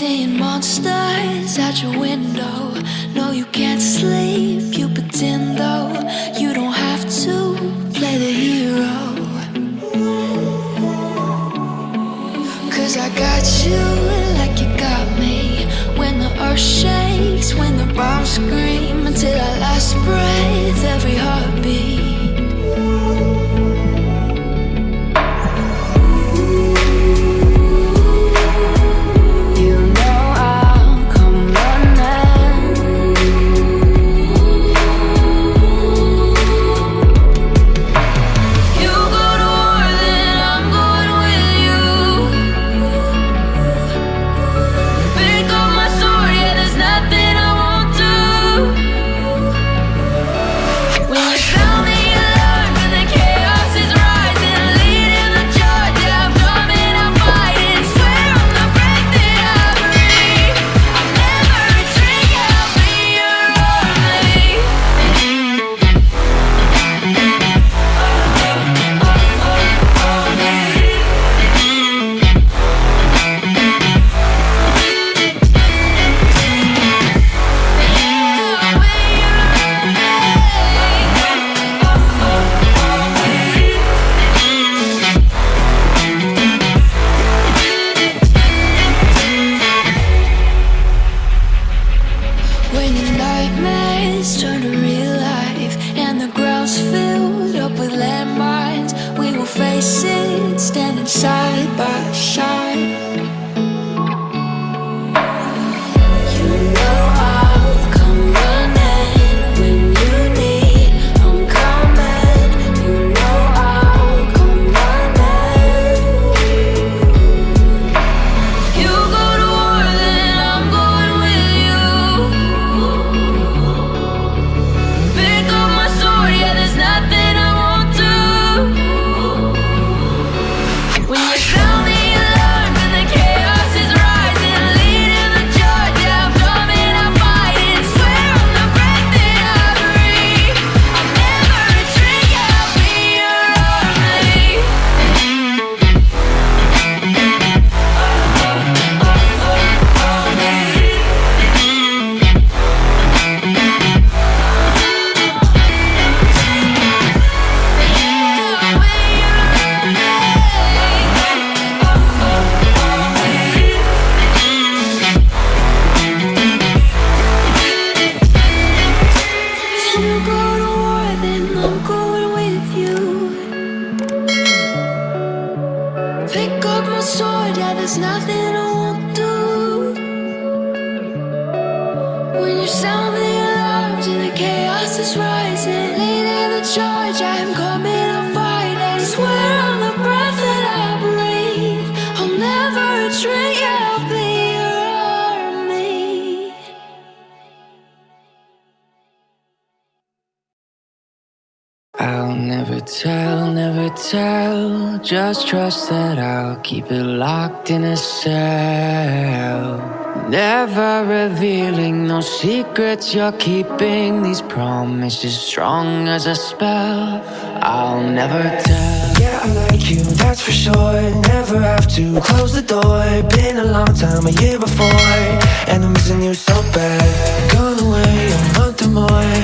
seeing monsters out your window. No, you can't sleep, you pretend though. You don't have to play the hero, 'cause I got you like you got me. When the earth shakes, when the bombs scream, until our last breath, every heartbeat. Turn to real life and the ground's filled up with landmines. We will face it, standing side by side. You know I'll come running when you need. I'm coming. You know I'll come running. If you go to war, then I'm going with you. There's nothing I won't do. When you sound the alarm and the chaos is rising, leading the charge, yeah, I'm coming, I'm fighting. Swear on the breath that I breathe, I'll never retreat, yeah, I'll be your army. You go to war, then I'm going with you. Pick up my sword, yeah, there's nothing I won't do. When you sound the alarms and the chaos is rising, leading the charge, I'm coming, I'm fighting. Swear on the breath that I breathe, I'll never retreat, yeah, I'll be your army. I'll never tell. Just trust that I'll keep it locked in a cell. Never revealing no secrets you're keeping. These promises strong as a spell. I'll never tell. Yeah, I like you, that's for sure. Never have to close the door. Been a long time, a year before, and I'm missing you so bad. Gone away a month or more.